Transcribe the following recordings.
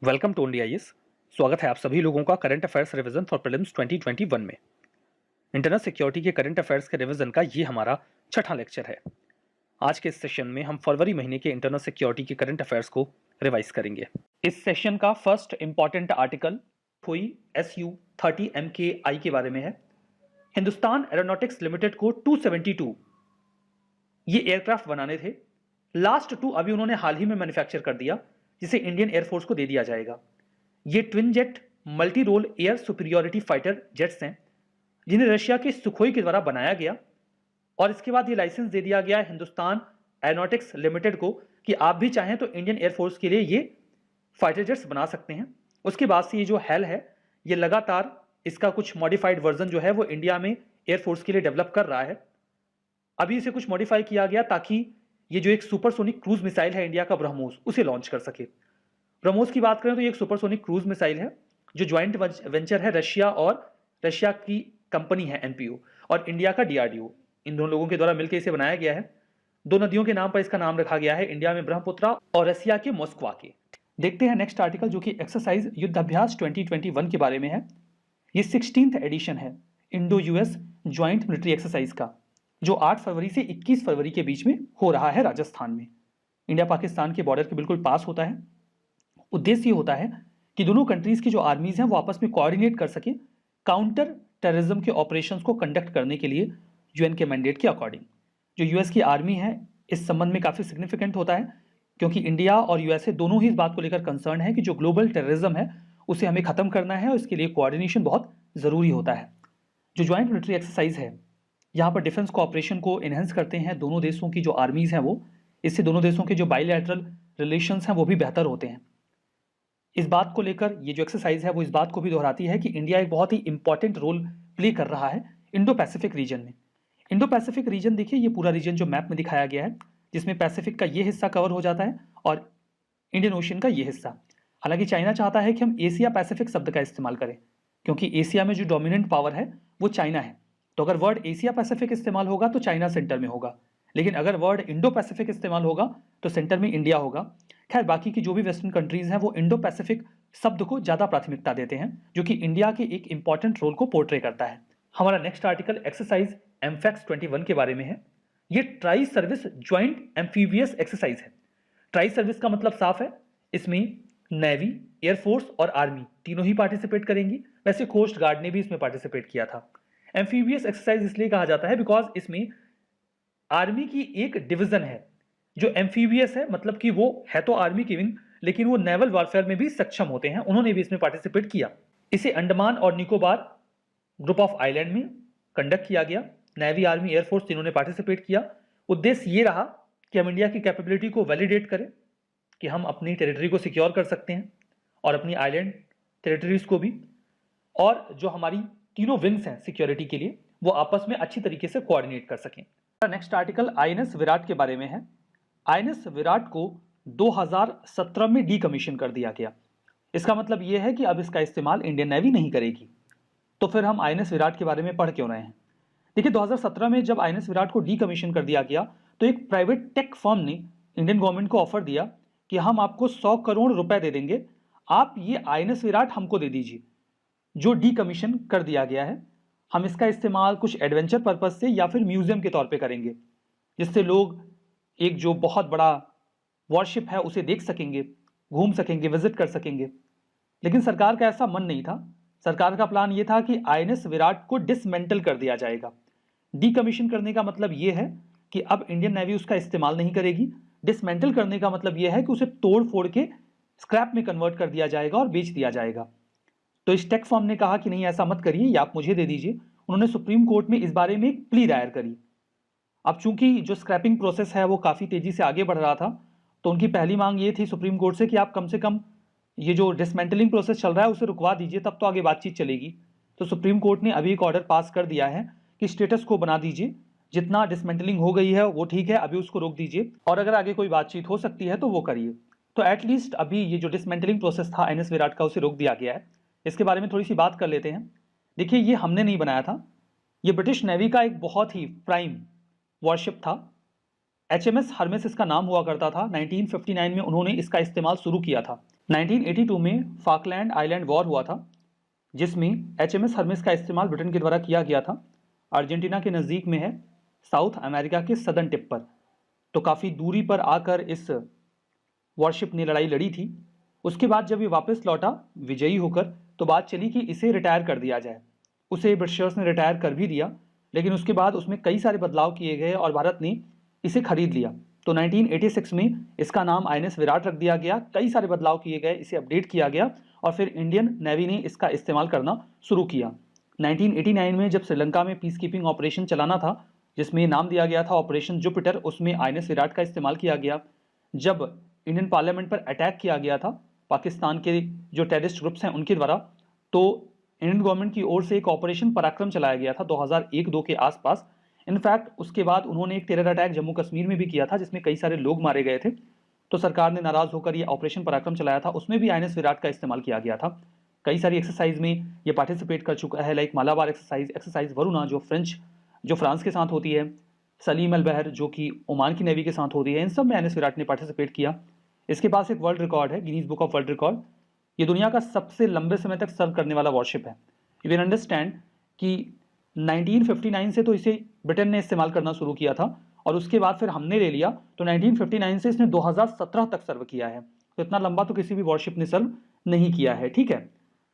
Welcome to India IAS. स्वागत है आप सभी लोगों का current affairs revision for prelims 2021 में। इंटरनल सिक्योरिटी के करंट अफेयर्स के रिवीजन का ये हमारा छठा लेक्चर है। आज के इस सेशन में हम फरवरी महीने के इंटरनल सिक्योरिटी के करंट अफेयर्स को रिवाइज करेंगे। इस सेशन का फर्स्ट इंपॉर्टेंट आर्टिकल हुई SU-30 MKI के बारे में है। हिंदुस्तान एरोनॉटिक्स लिमिटेड को 272 ये एयरक्राफ्ट बनाने थे। लास्ट 2 अभी उन्होंने हाल ही में मैन्युफैक्चर कर दिया, जिसे इंडियन एयरफोर्स को दे दिया जाएगा। ये twin jet multi role air superiority fighter jets हैं, जिन्हें रशिया के सुखोई के द्वारा बनाया गया और इसके बाद ये लाइसेंस दे दिया गया हिंदुस्तान एरोनॉटिक्स लिमिटेड को कि आप भी चाहें तो इंडियन एयरफोर्स के लिए ये फाइटर जेट्स बना सकते हैं। उसके बाद से ये जो हेल है, ये लगातार इसका कुछ मॉडिफाइड वर्जन जो है वो इंडिया में एयरफोर्स के लिए डेवलप कर रहा है। अभी इसे कुछ मॉडिफाई किया गया ताकि ये जो एक सुपरसोनिक क्रूज मिसाइल है इंडिया का ब्रह्मोस, उसे लॉन्च कर सके। ब्रह्मोस की बात करें तो ये एक सुपरसोनिक क्रूज मिसाइल है जो ज्वाइंट वेंचर है रशिया और रशिया की कंपनी है NPO और इंडिया का DRDO। इन दोनों लोगों के द्वारा मिलकर इसे बनाया गया है। 2 नदियों के नाम पर इसका नाम रखा गया है, इंडिया में ब्रह्मपुत्रा और रशिया के मॉस्कवा के। देखते हैं नेक्स्ट आर्टिकल जो कि एक्सरसाइज युद्धाभ्यास 2021 के बारे में है। ये 16th एडिशन है Indo US joint military exercise का, जो 8 फरवरी से 21 फरवरी के बीच में हो रहा है राजस्थान में। इंडिया पाकिस्तान के बॉर्डर के बिल्कुल पास होता है। उद्देश्य ये होता है कि दोनों कंट्रीज की जो आर्मीज हैं वो आपस में कोऑर्डिनेट कर सके काउंटर टेररिज्म के ऑपरेशंस को कंडक्ट करने के लिए UN के मैंडेट के अकॉर्डिंग। जो US की आर्मी है इस संबंध में काफ़ी सिग्निफिकेंट होता है, क्योंकि इंडिया और USA दोनों ही इस बात को लेकर कंसर्न है कि जो ग्लोबल टेररिज्म है उसे हमें खत्म करना है और इसके लिए कोऑर्डिनेशन बहुत ज़रूरी होता है। जो ज्वाइंट मिलिट्री एक्सरसाइज है यहाँ पर डिफेंस कोऑपरेशन को इन्हेंस करते हैं दोनों देशों की जो आर्मीज हैं वो। इससे दोनों देशों के जो बाइलैटरल रिलेशंस हैं वो भी बेहतर होते हैं। इस बात को लेकर ये जो एक्सरसाइज है वो इस बात को भी दोहराती है कि इंडिया एक बहुत ही इंपॉर्टेंट रोल प्ले कर रहा है इंडो पैसिफिक रीजन में। इंडो पैसिफिक रीजन देखिए, ये पूरा रीजन जो मैप में दिखाया गया है, जिसमें पैसिफिक का ये हिस्सा कवर हो जाता है और इंडियन ओशन का ये हिस्सा। हालांकि चाइना चाहता है कि हम एशिया पैसिफिक शब्द का इस्तेमाल करें, क्योंकि एशिया में जो डोमिनेंट पावर है वो चाइना है। तो अगर वर्ड एशिया पैसिफिक इस्तेमाल होगा तो चाइना सेंटर में होगा, लेकिन अगर वर्ड इंडो पैसिफिक इस्तेमाल होगा तो सेंटर में इंडिया होगा। खैर, बाकी की जो भी वेस्टर्न कंट्रीज हैं वो इंडो पैसिफिक शब्द को ज़्यादा प्राथमिकता देते हैं, जो कि इंडिया के एक इंपॉर्टेंट रोल को पोर्ट्रे करता है। हमारा नेक्स्ट आर्टिकल एक्सरसाइज MFAX 21 के बारे में है। ये tri service joint amphibious exercise है। ट्राई सर्विस का मतलब साफ है, इसमें नेवी, एयरफोर्स और आर्मी तीनों ही पार्टिसिपेट करेंगी। वैसे कोस्ट गार्ड ने भी इसमें पार्टिसिपेट किया था। एम्फीबियस एक्सरसाइज इसलिए कहा जाता है बिकॉज इसमें आर्मी की एक डिवीजन है जो एम्फीबियस है, मतलब कि वो है तो आर्मी की विंग, लेकिन वो नेवल वॉरफेयर में भी सक्षम होते हैं। उन्होंने भी इसमें पार्टिसिपेट किया। इसे अंडमान और निकोबार ग्रुप ऑफ आइलैंड में कंडक्ट किया गया। नेवी, आर्मी, एयरफोर्स तीनों ने पार्टिसिपेट किया। उद्देश्य ये रहा कि हम इंडिया की कैपेबिलिटी को वैलिडेट करें कि हम अपनी टेरिटरी को सिक्योर कर सकते हैं और अपनी आइलैंड टेरिटरीज को भी, और जो हमारी तीनों विंग्स हैं सिक्योरिटी के लिए वो आपस में अच्छी तरीके से कोऑर्डिनेट कर सकें। नेक्स्ट आर्टिकल INS विराट के बारे में है। INS विराट को 2017 में डीकमीशन कर दिया गया। इसका मतलब यह है कि अब इसका इस्तेमाल इंडियन नेवी नहीं करेगी। तो फिर हम INS विराट के बारे में पढ़ क्यों रहे हैं? देखिए, 2017 में जब INS विराट को डीकमीशन कर दिया गया तो एक प्राइवेट टेक फर्म ने इंडियन गवर्नमेंट को ऑफर दिया कि हम आपको 100 करोड़ रुपए दे देंगे, आप ये INS विराट हमको दे दीजिए जो डीकमीशन कर दिया गया है। हम इसका इस्तेमाल कुछ एडवेंचर पर्पज से या फिर म्यूजियम के तौर पे करेंगे, जिससे लोग एक जो बहुत बड़ा वॉरशिप है उसे देख सकेंगे, घूम सकेंगे, विजिट कर सकेंगे। लेकिन सरकार का ऐसा मन नहीं था। सरकार का प्लान ये था कि INS विराट को डिसमेंटल कर दिया जाएगा। डीकमीशन करने का मतलब ये है कि अब इंडियन नेवी उसका इस्तेमाल नहीं करेगी। डिसमेंटल करने का मतलब यह है कि उसे तोड़ फोड़ के स्क्रैप में कन्वर्ट कर दिया जाएगा और बेच दिया जाएगा। तो इस टेक फर्म ने कहा कि नहीं, ऐसा मत करिए, ये आप मुझे दे दीजिए। उन्होंने सुप्रीम कोर्ट में इस बारे में एक प्ली दायर करी। अब चूंकि जो स्क्रैपिंग प्रोसेस है वो काफ़ी तेज़ी से आगे बढ़ रहा था, तो उनकी पहली मांग ये थी सुप्रीम कोर्ट से कि आप कम से कम ये जो डिसमेंटलिंग प्रोसेस चल रहा है उसे रुकवा दीजिए, तब तो आगे बातचीत चलेगी। तो सुप्रीम कोर्ट ने अभी एक ऑर्डर पास कर दिया है कि स्टेटस को बना दीजिए, जितना डिसमेंटलिंग हो गई है वो ठीक है, अभी उसको रोक दीजिए और अगर आगे कोई बातचीत हो सकती है तो वो करिए। तो एटलीस्ट अभी ये जो डिसमेंटलिंग प्रोसेस था INS विराट का उसे रोक दिया गया है। इसके बारे में थोड़ी सी बात कर लेते हैं। देखिए, ये हमने नहीं बनाया था, ये ब्रिटिश नेवी का एक बहुत ही प्राइम वॉरशिप था। HMS हर्मेस इसका नाम हुआ करता था। 1959 में उन्होंने इसका इस्तेमाल शुरू किया था। 1982 में फाकलैंड आइलैंड वॉर हुआ था, जिसमें HMS हर्मिस का इस्तेमाल ब्रिटेन के द्वारा किया गया था। अर्जेंटीना के नज़दीक में है, साउथ अमेरिका के सदर्न टिप पर, तो काफ़ी दूरी पर आकर इस वॉरशिप ने लड़ाई लड़ी थी। उसके बाद जब ये वापस लौटा विजयी होकर, तो बात चली कि इसे रिटायर कर दिया जाए। उसे ब्रिटिशर्स ने रिटायर कर भी दिया, लेकिन उसके बाद उसमें कई सारे बदलाव किए गए और भारत ने इसे खरीद लिया। तो 1986 में इसका नाम INS विराट रख दिया गया, कई सारे बदलाव किए गए, इसे अपडेट किया गया और फिर इंडियन नेवी ने इसका इस्तेमाल करना शुरू किया। 1989 में जब श्रीलंका में पीस कीपिंग ऑपरेशन चलाना था, जिसमें नाम दिया गया था ऑपरेशन जुपिटर, उसमें INS विराट का इस्तेमाल किया गया। जब इंडियन पार्लियामेंट पर अटैक किया गया था पाकिस्तान के जो टेररिस्ट ग्रुप्स हैं उनके द्वारा, तो इंडियन गवर्नमेंट की ओर से एक ऑपरेशन पराक्रम चलाया गया था 2001-2 के आसपास। इनफैक्ट उसके बाद उन्होंने एक टेरर अटैक जम्मू कश्मीर में भी किया था, जिसमें कई सारे लोग मारे गए थे। तो सरकार ने नाराज होकर ये ऑपरेशन पराक्रम चलाया था, उसमें भी INS विराट का इस्तेमाल किया गया था। कई सारी एक्सरसाइज में ये पार्टिसिपेट कर चुका है, लाइक मालाबार एक्सरसाइज वरुणा जो फ्रांस के साथ होती है, सलीम अल बहर जो कि ओमान की नेवी के साथ होती है, इन सब में INS विराट ने पार्टिसिपेट किया। इसके पास एक वर्ल्ड रिकॉर्ड है, Guinness book of world record. ये दुनिया का सबसे लंबे समय तक सर्व करने वाला वॉरशिप है। यू कैन अंडरस्टैंड कि 1959 से तो इसे ब्रिटेन ने इस्तेमाल करना शुरू किया था और उसके बाद फिर हमने ले लिया, तो 1959 से इसने 2017 तक सर्व किया है। तो इतना लंबा तो किसी भी वॉरशिप ने सर्व नहीं किया है, ठीक है।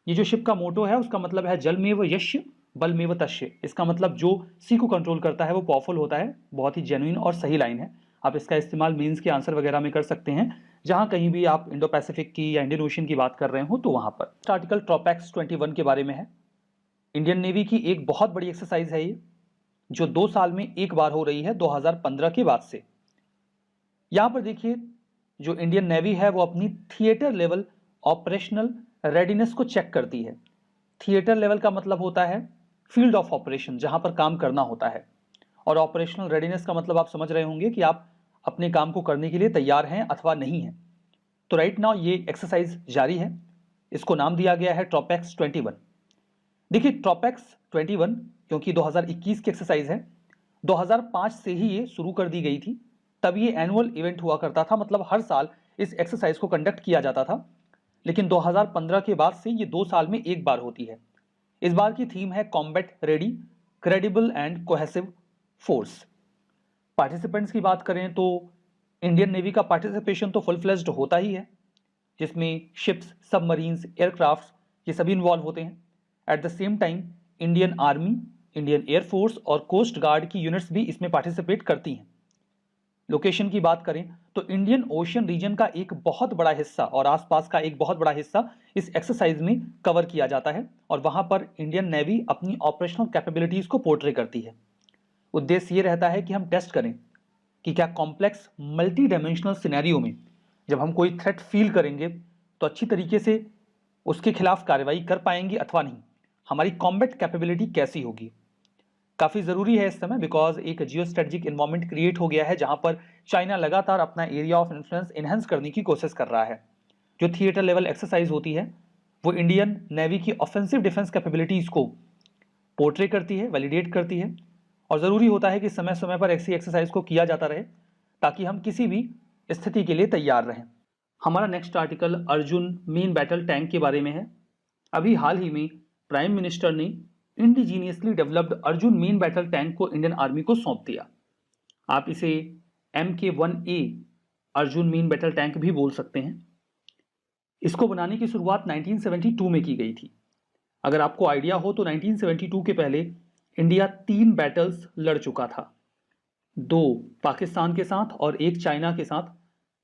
ये जो शिप का मोटो है उसका मतलब है जल में व यश्य बल में व तस्य। इसका मतलब जो सी को कंट्रोल करता है वो पावरफुल होता है। बहुत ही जेन्युइन और सही लाइन है। आप इसका इस्तेमाल मीन्स के आंसर वगैरह में कर सकते हैं, जहां कहीं भी आप इंडो पैसिफिक की या इंडियन ओशन की बात कर रहे हो तो वहां पर। आर्टिकल ट्रोपैक्स 21 के बारे में है। इंडियन नेवी की एक बहुत बड़ी एक्सरसाइज है ये, जो 2 साल में एक बार हो रही है 2015 के बाद से। यहां पर देखिए, जो इंडियन नेवी है वो अपनी थिएटर लेवल ऑपरेशनल रेडीनेस को चेक करती है। थिएटर लेवल का मतलब होता है फील्ड ऑफ ऑपरेशन, जहां पर काम करना होता है, और ऑपरेशनल रेडीनेस का मतलब आप समझ रहे होंगे कि आप अपने काम को करने के लिए तैयार हैं अथवा नहीं हैं। तो राइट नाउ ये एक्सरसाइज जारी है, इसको नाम दिया गया है ट्रोपैक्स 21। देखिए ट्रोपैक्स 21 क्योंकि 2021 की एक्सरसाइज है, 2005 से ही ये शुरू कर दी गई थी। तब ये एनुअल इवेंट हुआ करता था, मतलब हर साल इस एक्सरसाइज को कंडक्ट किया जाता था। लेकिन 2015 के बाद से ये 2 साल में एक बार होती है। इस बार की थीम है combat ready, credible and cohesive force. Participants की बात करें तो इंडियन नेवी का पार्टिसिपेशन तो फुल फ्लेज्ड होता ही है, जिसमें शिप्स, सबमरीन्स, एयरक्राफ्ट ये सभी इन्वॉल्व होते हैं। Eight the same time Indian army, Indian air force और कोस्ट गार्ड की यूनिट्स भी इसमें पार्टिसिपेट करती हैं। लोकेशन की बात करें तो इंडियन ओशन रीजन का एक बहुत बड़ा हिस्सा और आसपास का एक बहुत बड़ा हिस्सा इस एक्सरसाइज में कवर किया जाता है और वहां पर इंडियन नेवी अपनी ऑपरेशनल कैपेबिलिटीज को पोर्ट्रे करती है। उद्देश्य ये रहता है कि हम टेस्ट करें कि क्या कॉम्प्लेक्स मल्टी डायमेंशनल सिनेरियो में जब हम कोई थ्रेट फील करेंगे तो अच्छी तरीके से उसके खिलाफ कार्रवाई कर पाएंगे अथवा नहीं, हमारी कॉम्बैट कैपेबिलिटी कैसी होगी। काफ़ी ज़रूरी है इस समय, बिकॉज एक जियो स्ट्रेटजिक इन्वायरमेंट क्रिएट हो गया है जहां पर चाइना लगातार अपना एरिया ऑफ इन्फ्लुएंस इनहेंस करने की कोशिश कर रहा है। जो थिएटर लेवल एक्सरसाइज होती है वो इंडियन नेवी की ऑफेंसिव डिफेंस कैपेबिलिटीज़ को पोर्ट्रे करती है, वैलिडेट करती है, और ज़रूरी होता है कि समय समय पर ऐसी एक्सरसाइज को किया जाता रहे ताकि हम किसी भी स्थिति के लिए तैयार रहें। हमारा next article Arjun main battle tank के बारे में है। अभी हाल ही में प्राइम मिनिस्टर ने indigenously developed Arjun main battle tank को इंडियन आर्मी को सौंप दिया। आप इसे MK1A Arjun main battle tank भी बोल सकते हैं। इसको बनाने की शुरुआत 1972 में की गई थी। अगर आपको आइडिया हो तो 1972 के पहले इंडिया 3 बैटल्स लड़ चुका था, 2 पाकिस्तान के साथ और 1 चाइना के साथ।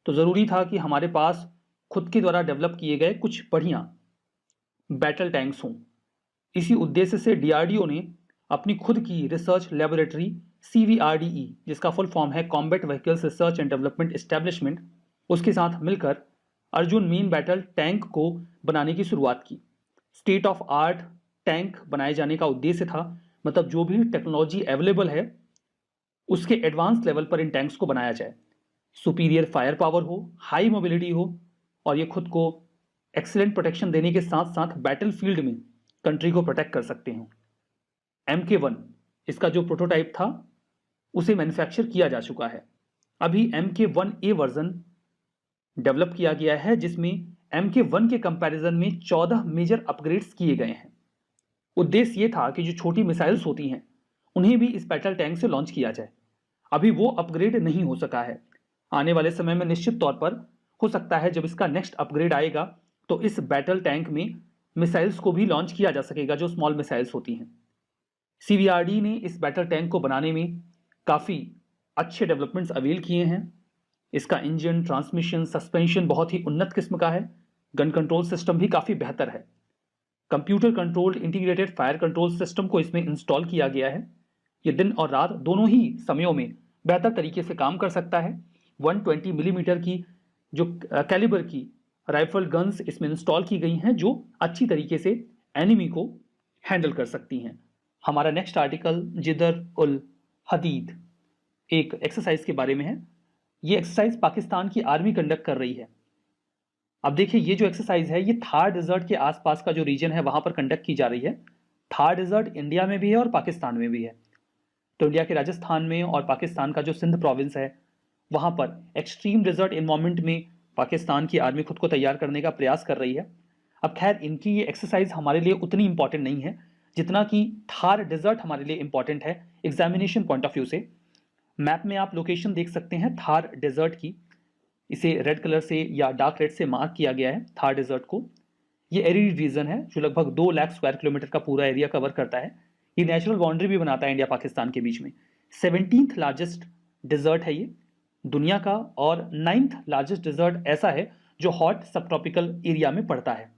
तो ज़रूरी था कि हमारे पास खुद के द्वारा डेवलप किए गए कुछ बढ़िया बैटल टैंक्स हों। इसी उद्देश्य से DRDO ने अपनी खुद की रिसर्च लेबोरेटरी CVRDE, जिसका फुल फॉर्म है combat vehicles research and development establishment, उसके साथ मिलकर अर्जुन मेन बैटल टैंक को बनाने की शुरुआत की। स्टेट ऑफ आर्ट टैंक बनाए जाने का उद्देश्य था, मतलब जो भी टेक्नोलॉजी अवेलेबल है उसके एडवांस लेवल पर इन टैंक्स को बनाया जाए। सुपीरियर फायर पावर हो, हाई मोबिलिटी हो, और ये खुद को एक्सीलेंट प्रोटेक्शन देने के साथ साथ बैटल फील्ड में कंट्री को प्रोटेक्ट कर सकते हैं। MK1 इसका जो प्रोटोटाइप था उसे मैन्युफैक्चर किया जा चुका है। अभी MK1A वर्जन डेवलप किया गया है, जिसमें MK1 के कंपैरिजन में 14 मेजर अपग्रेड्स किए गए हैं। उद्देश्य ये था कि जो छोटी मिसाइल्स होती हैं उन्हें भी इस बैटल टैंक से लॉन्च किया जाए। अभी वो अपग्रेड नहीं हो सका है। आने वाले समय में निश्चित तौर पर हो सकता है जब इसका नेक्स्ट अपग्रेड आएगा तो इस बैटल टैंक में मिसाइल्स को भी लॉन्च किया जा सकेगा जो स्मॉल मिसाइल्स होती हैं। CBRD ने इस बैटल टैंक को बनाने में काफ़ी अच्छे डेवलपमेंट्स अवेल किए हैं। इसका इंजन, ट्रांसमिशन, सस्पेंशन बहुत ही उन्नत किस्म का है। गन कंट्रोल सिस्टम भी काफ़ी बेहतर है। Computer controlled integrated fire control system को इसमें इंस्टॉल किया गया है। ये दिन और रात दोनों ही समयों में बेहतर तरीके से काम कर सकता है। 120 मिलीमीटर की जो कैलिबर की राइफल गन्स इसमें इंस्टॉल की गई हैं जो अच्छी तरीके से एनिमी को हैंडल कर सकती हैं। हमारा नेक्स्ट आर्टिकल जिदर उल हदीद एक एक्सरसाइज के बारे में है। ये एक्सरसाइज पाकिस्तान की आर्मी कंडक्ट कर रही है। अब देखिए ये जो एक्सरसाइज है ये थार डेजर्ट के आसपास का जो रीजन है वहां पर कंडक्ट की जा रही है। थार डेजर्ट इंडिया में भी है और पाकिस्तान में भी है। तो इंडिया के राजस्थान में और पाकिस्तान का जो सिंध प्रोविंस है वहां पर एक्सट्रीम डेजर्ट इन्वायरमेंट में पाकिस्तान की आर्मी खुद को तैयार करने का प्रयास कर रही है। अब खैर इनकी ये एक्सरसाइज हमारे लिए उतनी इंपॉर्टेंट नहीं है जितना कि थार डेजर्ट हमारे लिए इंपॉर्टेंट है एग्जामिनेशन पॉइंट ऑफ व्यू से। मैप में आप लोकेशन देख सकते हैं थार डेजर्ट की। इसे रेड कलर से या डार्क रेड से मार्क किया गया है थार डेजर्ट को। ये एरिड रीजन है जो लगभग 2 लाख स्क्वायर किलोमीटर का पूरा एरिया कवर करता है। ये नेचुरल बाउंड्री भी बनाता है इंडिया पाकिस्तान के बीच में। 17th लार्जेस्ट डिजर्ट है ये दुनिया का, और 9th लार्जेस्ट डिजर्ट ऐसा है जो हॉट सब ट्रॉपिकल एरिया में पड़ता है।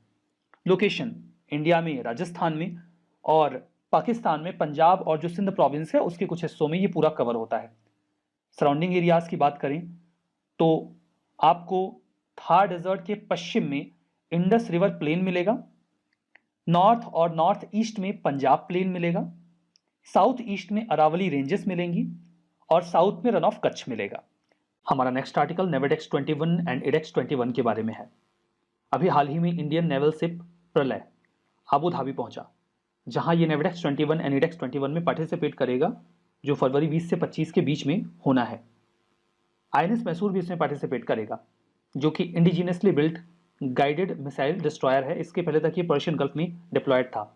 लोकेशन इंडिया में राजस्थान में और पाकिस्तान में पंजाब और जो सिंध प्रोविंस है उसके कुछ हिस्सों में ये पूरा कवर होता है। सराउंडिंग एरियाज की बात करें तो आपको थार डेजर्ट के पश्चिम में इंडस रिवर प्लेन मिलेगा, नॉर्थ और नॉर्थ ईस्ट में पंजाब प्लेन मिलेगा, साउथ ईस्ट में अरावली रेंजेस मिलेंगी और साउथ में रन ऑफ कच्छ मिलेगा। हमारा नेक्स्ट आर्टिकल नेवेडेक्स 21 एंड इडेक्स 21 के बारे में है। अभी हाल ही में इंडियन नेवल शिप प्रलय आबू धाबी पहुंचा, जहां ये नेवेडेक्स 21 एंड इडेक्स 21 में पार्टिसिपेट करेगा जो फरवरी 20 से 25 के बीच में होना है। INS मैसूर भी इसमें पार्टिसिपेट करेगा जो कि indigenously built guided missile destroyer है। इसके पहले तक ये पर्शियन गल्फ में डिप्लॉयड था।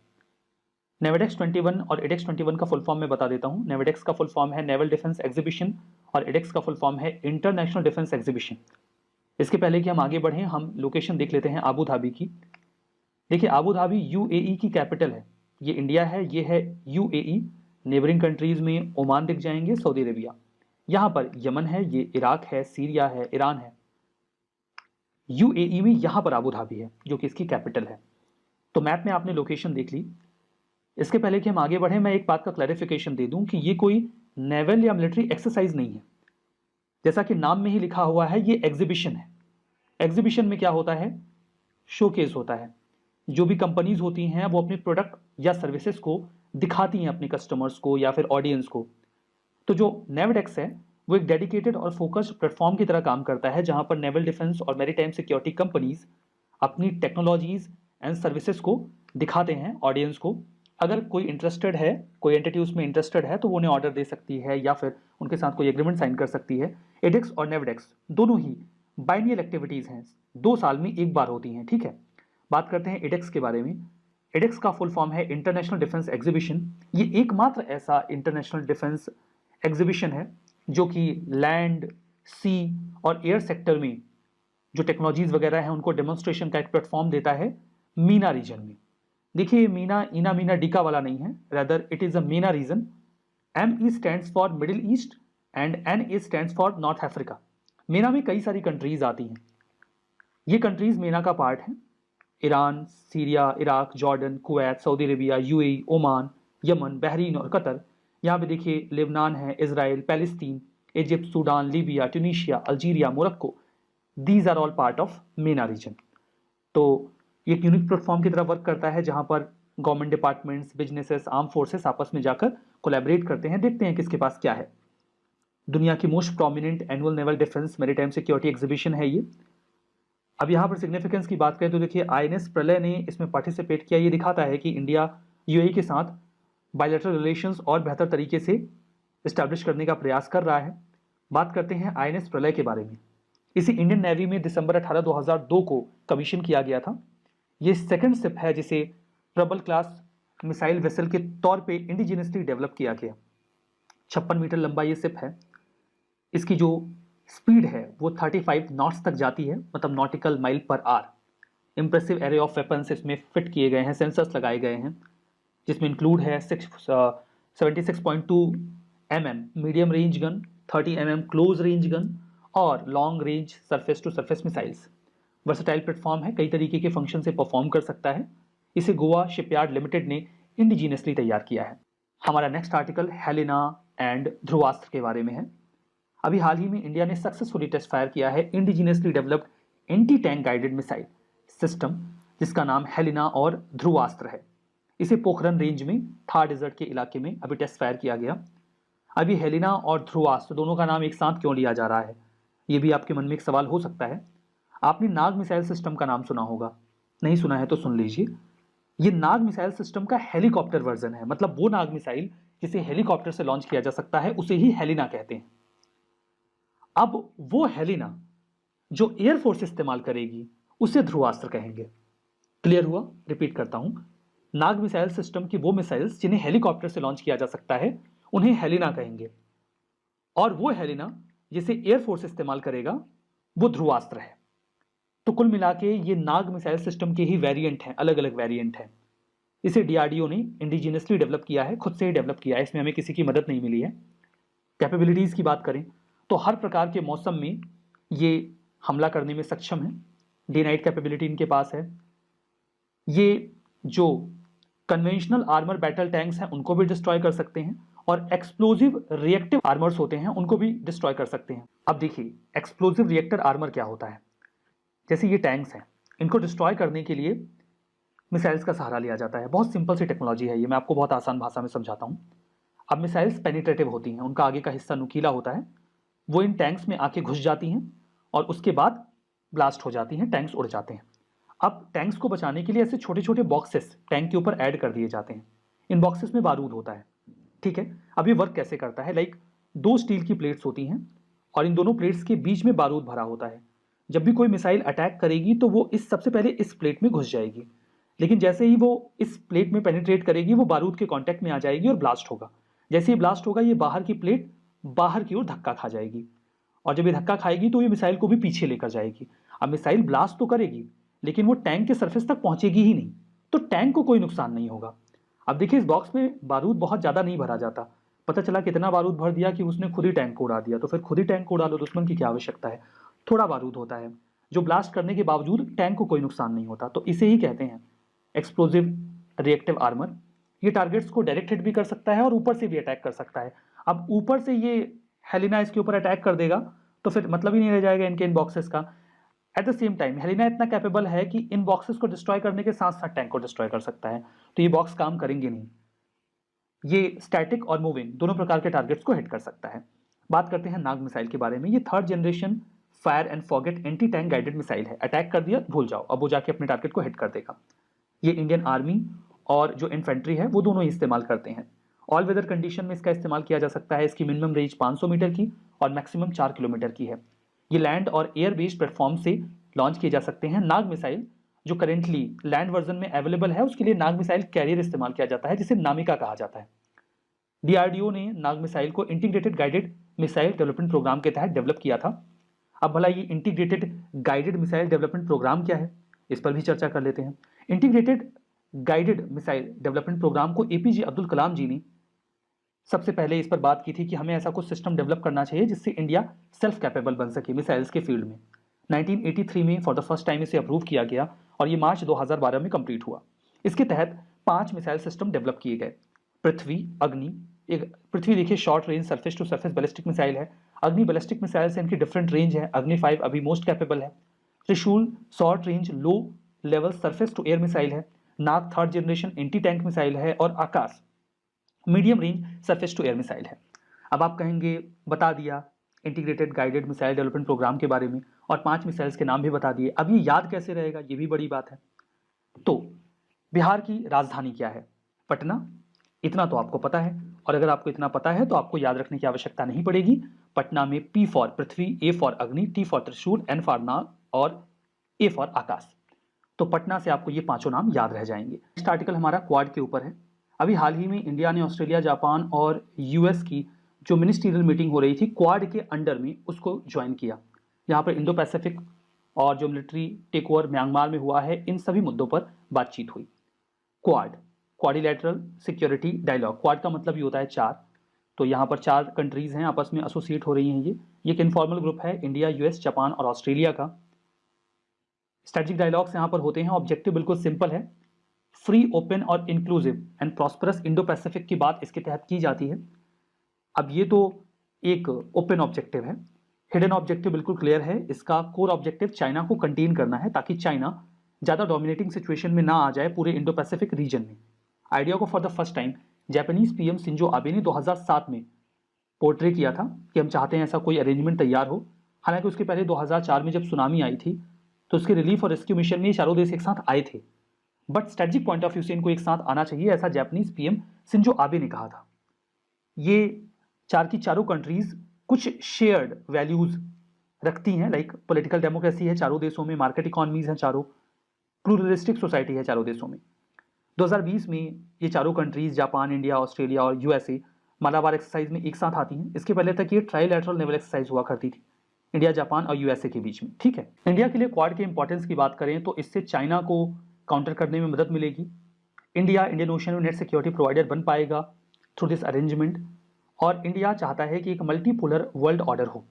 नेवेडेक्स 21 और इडेक्स 21 का फुल फॉर्म मैं बता देता हूँ। नेवेडेक्स का फुल फॉर्म है नेवल डिफेंस एग्जीबिशन और इडेक्स का फुल फॉर्म है इंटरनेशनल डिफेंस एग्जीबिशन। इसके पहले कि हम आगे बढ़ें हम लोकेशन देख लेते हैं आबू धाबी की। देखिए आबू धाबी UAE की कैपिटल है। ये इंडिया है, ये है UAE। नेबरिंग कंट्रीज में ओमान दिख जाएंगे, सऊदी अरेबिया, यहाँ पर यमन है, ये इराक है, सीरिया है, ईरान है। UAE में यहाँ पर आबू धाबी है जो कि इसकी कैपिटल है। तो मैप में आपने लोकेशन देख ली। इसके पहले कि हम आगे बढ़े मैं एक बात का क्लैरिफिकेशन दे दूं कि ये कोई नेवल या मिलिट्री एक्सरसाइज नहीं है। जैसा कि नाम में ही लिखा हुआ है ये एग्जीबिशन है। एग्जीबिशन में क्या होता है, शोकेस होता है। जो भी कंपनीज होती हैं वो अपने प्रोडक्ट या सर्विसेज को दिखाती हैं अपने कस्टमर्स को या फिर ऑडियंस को। तो जो नेवेडेक्स है वो एक डेडिकेटेड और फोकस्ड प्लेटफॉर्म की तरह काम करता है जहां पर नेवल डिफेंस और मैरीटाइम सिक्योरिटी कंपनीज अपनी टेक्नोलॉजीज एंड सर्विसेज को दिखाते हैं ऑडियंस को। अगर कोई इंटरेस्टेड है, कोई एंटिटी उसमें इंटरेस्टेड है तो वो उन्हें ऑर्डर दे सकती है या फिर उनके साथ कोई एग्रीमेंट साइन कर सकती है। इडेक्स और नेवेडेक्स दोनों ही बाइनियल एक्टिविटीज़ हैं, 2 साल में एक बार होती हैं। ठीक है, बात करते हैं इडेक्स के बारे में। इडेक्स का फुल फॉर्म है इंटरनेशनल डिफेंस एग्जीबिशन। ये एकमात्र ऐसा इंटरनेशनल डिफेंस एग्जीबिशन है जो कि लैंड, सी और एयर सेक्टर में जो टेक्नोलॉजीज वगैरह हैं उनको डेमोन्स्ट्रेशन का एक प्लेटफॉर्म देता है मीना रीजन में। देखिए मीना इना मीना डीका वाला नहीं है, rather it is a MENA region. ME stands for Middle East and NA stands for North Africa. MENA में कई सारी कंट्रीज आती हैं। ये कंट्रीज मीना का पार्ट है। Iran, Syria, Iraq, Jordan, Kuwait, Saudi Arabia, UAE, Oman, Yemen, Bahrain और Qatar. यहाँ पे देखिए लेबनान है, Israel, Palestine, Egypt, Sudan, Libya, Tunisia, Algeria, Morocco. These are all part of MENA region. तो ये एक यूनिक प्लेटफॉर्म की तरह वर्क करता है जहाँ पर government departments, businesses, arm forces आपस में जाकर कोलैबोरेट करते हैं। देखते हैं किसके पास क्या है। दुनिया की most prominent annual naval defence maritime security exhibition है ये। अब यहाँ पर सिग्निफिकेंस की बात करें तो देखिए INS प्रलय ने इसमें पार्टिसिपेट किया। ये दिखाता है कि इंडिया UAE के साथ बायलैटरल रिलेशंस और बेहतर तरीके से इस्टेब्लिश करने का प्रयास कर रहा है। बात करते हैं INS प्रलय के बारे में। इसे इंडियन नेवी में दिसंबर 18 2002 को कमीशन किया गया था। ये सेकंड शिप है जिसे प्रबल क्लास मिसाइल वेसल के तौर पे इंडिजिनियसली डेवलप किया गया। 56 मीटर लंबा ये शिप है। इसकी जो स्पीड है वो 35 नॉट्स तक जाती है, मतलब nautical mile per hour. Impressive array of weapons इसमें फिट किए गए हैं, सेंसर्स लगाए गए हैं, जिसमें इंक्लूड है 76.2 medium range gun, 30 close range gun और long range surface to surface missiles. Versatile platform है, कई तरीके के फंक्शन से परफॉर्म कर सकता है। इसे गोवा शिपयार्ड लिमिटेड ने इंडिजीनियसली तैयार किया है। हमारा next article Helina and Dhruvastra के बारे में है। अभी हाल ही में इंडिया ने सक्सेसफुली टेस्ट फायर किया है indigenously developed anti tank guided missile system, जिसका नाम हेलिना और ध्रुवास्त्र है। इसे पोखरन रेंज में थार डेजर्ट के इलाके में अभी टेस्ट फायर किया गया। अभी हेलिना और ध्रुवास्त्र दोनों का नाम एक साथ क्यों लिया जा रहा है, ये भी आपके मन में एक सवाल हो सकता है। आपने नाग मिसाइल सिस्टम का नाम सुना होगा, नहीं सुना है तो सुन लीजिए। ये नाग मिसाइल सिस्टम का हेलीकॉप्टर वर्जन है, मतलब वो नाग मिसाइल जिसे हेलीकॉप्टर से लॉन्च किया जा सकता है उसे ही हेलिना कहते हैं। अब वो हेलिना जो एयरफोर्स इस्तेमाल करेगी उसे ध्रुवास्त्र कहेंगे। क्लियर हुआ? रिपीट करता हूं, नाग मिसाइल सिस्टम की वो मिसाइल्स जिन्हें हेलीकॉप्टर से लॉन्च किया जा सकता है उन्हें हेलिना कहेंगे, और वो हेलिना जिसे एयरफोर्स इस्तेमाल करेगा वो ध्रुवास्त्र है। तो कुल मिला के ये नाग मिसाइल सिस्टम के ही वेरिएंट हैं, अलग अलग वेरिएंट हैं। इसे डीआरडीओ ने इंडिजिनियसली डेवलप किया है, खुद से ही डेवलप किया है, इसमें हमें किसी की मदद नहीं मिली है। कैपेबिलिटीज की बात करें तो हर प्रकार के मौसम में ये हमला करने में सक्षम है। डे नाइट कैपेबिलिटी इनके पास है। ये जो कन्वेंशनल आर्मर बैटल टैंक्स हैं उनको भी डिस्ट्रॉय कर सकते हैं, और एक्सप्लोजिव रिएक्टिव आर्मर्स होते हैं उनको भी डिस्ट्रॉय कर सकते हैं। अब देखिए एक्सप्लोजिव रिएक्टर आर्मर क्या होता है। जैसे ये टैंक्स हैं, इनको डिस्ट्रॉय करने के लिए मिसाइल्स का सहारा लिया जाता है। बहुत सिंपल सी टेक्नोलॉजी है ये, मैं आपको बहुत आसान भाषा में समझाता हूँ। अब मिसाइल्स पेनिट्रेटिव होती हैं, उनका आगे का हिस्सा नुकीला होता है, वो इन टैंक्स में आके घुस जाती हैं और उसके बाद ब्लास्ट हो जाती हैं, टैंक्स उड़ जाते हैं। अब टैंक्स को बचाने के लिए ऐसे छोटे छोटे बॉक्सेस टैंक के ऊपर ऐड कर दिए जाते हैं। इन बॉक्सेस में बारूद होता है, ठीक है। अब ये वर्क कैसे करता है, लाइक दो स्टील की प्लेट्स होती हैं और इन दोनों प्लेट्स के बीच में बारूद भरा होता है। जब भी कोई मिसाइल अटैक करेगी तो वो इस सबसे पहले इस प्लेट में घुस जाएगी, लेकिन जैसे ही वो इस प्लेट में पेनिट्रेट करेगी वो बारूद के कांटेक्ट में आ जाएगी और ब्लास्ट होगा। जैसे ही ब्लास्ट होगा ये बाहर की प्लेट बाहर की ओर धक्का खा जाएगी, और जब ये धक्का खाएगी तो ये मिसाइल को भी पीछे लेकर जाएगी। अब मिसाइल ब्लास्ट तो करेगी लेकिन वो टैंक के सरफेस तक पहुंचेगी ही नहीं, तो टैंक को कोई नुकसान नहीं होगा। अब देखिए इस बॉक्स में बारूद बहुत ज़्यादा नहीं भरा जाता। पता चला कितना बारूद भर दिया कि उसने खुद ही टैंक को उड़ा दिया, तो फिर खुद ही टैंक को उड़ा लो, दुश्मन की क्या आवश्यकता है। थोड़ा बारूद होता है जो ब्लास्ट करने के बावजूद टैंक को कोई नुकसान नहीं होता, तो इसे ही कहते हैं एक्सप्लोजिव रिएक्टिव आर्मर। ये टारगेट्स को डायरेक्ट हिट भी कर सकता है और ऊपर से भी अटैक कर सकता है। अब ऊपर से ये हेलिना इसके ऊपर अटैक कर देगा तो फिर मतलब ही नहीं रह जाएगा इनके इन बॉक्सेस का। At the same time Helina इतना कैपेबल है कि इन बॉक्सेस को डिस्ट्रॉय करने के साथ साथ टैंक को डिस्ट्रॉय कर सकता है, तो ये बॉक्स काम करेंगे नहीं। ये स्टैटिक और मूविंग दोनों प्रकार के टारगेट्स को हिट कर सकता है। बात करते हैं नाग मिसाइल के बारे में। ये third generation fire and forget anti tank guided missile है। अटैक कर दिया, भूल जाओ, अब वो जाके अपने टारगेट को हिट कर देगा। ये इंडियन आर्मी और जो इन्फेंट्री है वो दोनों ही इस्तेमाल करते हैं। ऑल वेदर कंडीशन में इसका इस्तेमाल किया जा सकता है। इसकी मिनिमम रेंज 500 मीटर की और मैक्सिमम 4 किलोमीटर की है। ये लैंड और एयर बेस्ड प्लेटफॉर्म से लॉन्च किए जा सकते हैं। नाग मिसाइल जो करेंटली लैंड वर्जन में अवेलेबल है उसके लिए नाग मिसाइल कैरियर इस्तेमाल किया जाता है, जिसे नामिका कहा जाता है। डीआरडीओ ने नाग मिसाइल को integrated guided missile development programme के तहत डेवलप किया था। अब भला ये integrated guided missile development programme क्या है, इस पर भी चर्चा कर लेते हैं। Integrated guided missile development programme को एपीजे अब्दुल कलाम जी ने सबसे पहले इस पर बात की थी कि हमें ऐसा कुछ सिस्टम डेवलप करना चाहिए जिससे इंडिया सेल्फ कैपेबल बन सके मिसाइल्स के फील्ड में। 1983 में फॉर द फर्स्ट टाइम इसे अप्रूव किया गया और ये मार्च 2012 में कंप्लीट हुआ। इसके तहत 5 मिसाइल सिस्टम डेवलप किए गए। पृथ्वी, अग्नि, एक पृथ्वी देखिए short range surface to surface ballistic missile है। अग्नि बैलिस्टिक मिसाइल से इनकी डिफरेंट रेंज है। अग्नि 5 अभी मोस्ट कैपेबल है। Trishul short range low level surface to air missile है। Nag third generation anti tank missile है। और Akash medium range surface to air missile है। अब आप कहेंगे बता दिया integrated guided missile development programme के बारे में और 5 मिसाइल्स के नाम भी बता दिए, अब ये याद कैसे रहेगा, ये भी बड़ी बात है। तो बिहार की राजधानी क्या है? पटना। इतना तो आपको पता है, और अगर आपको इतना पता है तो आपको याद रखने की आवश्यकता नहीं पड़ेगी। पटना में P for Prithvi, A for अग्नि, T फॉर त्रिशूल, N फॉर नाग और A फॉर आकाश। तो पटना से आपको ये पांचों नाम याद रह जाएंगे। नेक्स्ट आर्टिकल हमारा क्वाड के ऊपर है। अभी हाल ही में इंडिया ने ऑस्ट्रेलिया, जापान और यूएस की जो मिनिस्ट्रियल मीटिंग हो रही थी क्वाड के अंडर में, उसको ज्वाइन किया। यहाँ पर इंडो पैसिफिक और जो मिलिट्री टेक ओवर म्यांमार में हुआ है, इन सभी मुद्दों पर बातचीत हुई। Quad, quadrilateral security dialogue. Quad का मतलब ये होता है चार। तो यहाँ पर चार कंट्रीज हैं, आपस में एसोसिएट हो रही हैं। ये एक इनफॉर्मल ग्रुप है, इंडिया, यूएस, जापान और ऑस्ट्रेलिया का। स्ट्रेटेजिक डायलॉग्स यहाँ पर होते हैं। ऑब्जेक्टिव बिल्कुल सिंपल है, फ्री, ओपन और inclusive and prosperous Indo Pacific की बात इसके तहत की जाती है। अब ये तो एक ओपन ऑब्जेक्टिव है। हिडन ऑब्जेक्टिव बिल्कुल क्लियर है। इसका कोर ऑब्जेक्टिव चाइना को कंटेन करना है ताकि चाइना ज़्यादा डोमिनेटिंग सिचुएशन में ना आ जाए पूरे इंडो पैसिफिक रीजन में। आइडिया को for the first time Japanese PM Shinzo Abe ने 2007 में पोर्ट्रे किया था कि हम चाहते हैं ऐसा कोई अरेंजमेंट तैयार हो। हालांकि उसके पहले 2004 में जब सुनामी आई थी तो उसके रिलीफ और रेस्क्यू मिशन में चारों देश एक साथ आए थे, but strategic point of view से इनको एक साथ आना चाहिए, ऐसा जापानीज पीएम शिंजो आबे ने कहा था। ये चार की चारों कंट्रीज कुछ शेयर्ड वैल्यूज रखती हैं, लाइक पॉलिटिकल डेमोक्रेसी है चारों देशों में, मार्केट इकोनॉमीज हैं चारों, प्लूरलिस्टिक सोसाइटी है चारों देशों में। 2020 में ये चारों कंट्रीज जापान, इंडिया, ऑस्ट्रेलिया और यूएसए मालाबार एक्सरसाइज में एक साथ आती हैं। इसके पहले तक ये ट्राइलैटरल नेवल एक्सरसाइज हुआ करती थी इंडिया, जापान और यूएसए के बीच में। ठीक है, इंडिया के लिए क्वाड के इंपॉर्टेंस की बात करें तो इससे चाइना को काउंटर करने में मदद मिलेगी। इंडिया इंडियन ओशन में नेट सिक्योरिटी प्रोवाइडर बन पाएगा थ्रू दिस अरेंजमेंट। और इंडिया चाहता है कि एक मल्टीपोलर वर्ल्ड ऑर्डर हो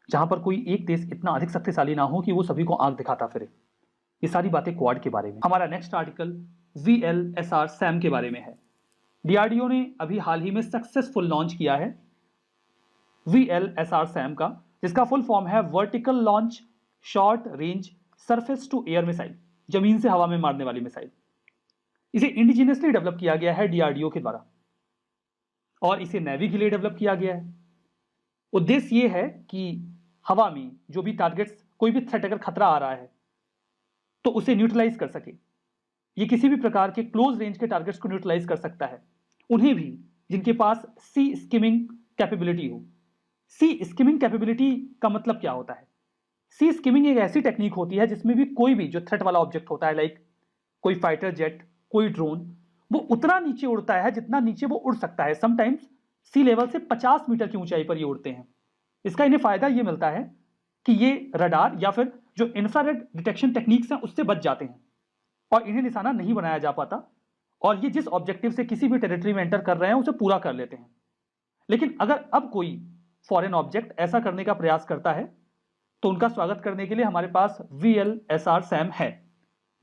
जहां पर कोई एक देश इतना अधिक शक्तिशाली ना हो कि वो सभी को आंख दिखाता फिरे। ये सारी बातें क्वाड के बारे में। हमारा नेक्स्ट आर्टिकल VLSR सैम के बारे में है। डीआरडीओ ने अभी हाल ही में सक्सेसफुल लॉन्च किया है VLSR सैम का, जिसका फुल फॉर्म है vertical launch short range surface to air missile, जमीन से हवा में मारने वाली मिसाइल। इसे इंडिजिनियसली डेवलप किया गया है डीआरडीओ के द्वारा और इसे नेवी के लिए डेवलप किया गया है। उद्देश्य यह है कि हवा में जो भी टारगेट्स, कोई भी थ्रेट अगर खतरा आ रहा है तो उसे न्यूट्रलाइज कर सके। ये किसी भी प्रकार के क्लोज रेंज के टारगेट्स को न्यूट्रलाइज कर सकता है, उन्हें भी जिनके पास सी स्किमिंग कैपेबिलिटी हो। सी स्किमिंग कैपेबिलिटी का मतलब क्या होता है? सी स्किमिंग एक ऐसी टेक्निक होती है जिसमें भी कोई भी जो थ्रेट वाला ऑब्जेक्ट होता है, लाइक कोई फाइटर जेट, कोई ड्रोन, वो उतना नीचे उड़ता है जितना नीचे वो उड़ सकता है। समटाइम्स सी लेवल से 50 मीटर की ऊंचाई पर ये उड़ते हैं। इसका इन्हें फायदा ये मिलता है कि ये रडार या फिर जो इंफ्रारेड डिटेक्शन टेक्निक्स हैं उससे बच जाते हैं और इन्हें निशाना नहीं बनाया जा पाता, और ये जिस ऑब्जेक्टिव से किसी भी टेरिटरी में एंटर कर रहे हैं उसे पूरा कर लेते हैं। लेकिन अगर अब कोई फॉरेन ऑब्जेक्ट ऐसा करने का प्रयास करता है तो उनका स्वागत करने के लिए हमारे पास VLSR सैम है।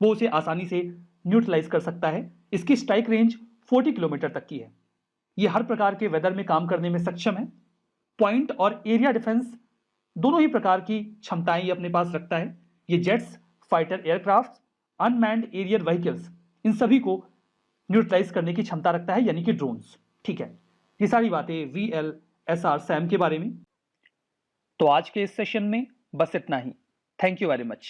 वो उसे आसानी से न्यूट्रलाइज कर सकता है। इसकी स्ट्राइक रेंज 40 किलोमीटर तक की है। ये हर प्रकार के वेदर में काम करने में सक्षम है। पॉइंट और एरिया डिफेंस दोनों ही प्रकार की क्षमताएं ये अपने पास रखता है। ये jets, fighter aircraft, unmanned aerial vehicles, इन सभी को न्यूट्रलाइज करने की क्षमता रखता है, यानी कि ड्रोन्स। ठीक है, ये सारी बातें VLSR सैम के बारे में। तो आज के इस सेशन में बस इतना ही। Thank you very much.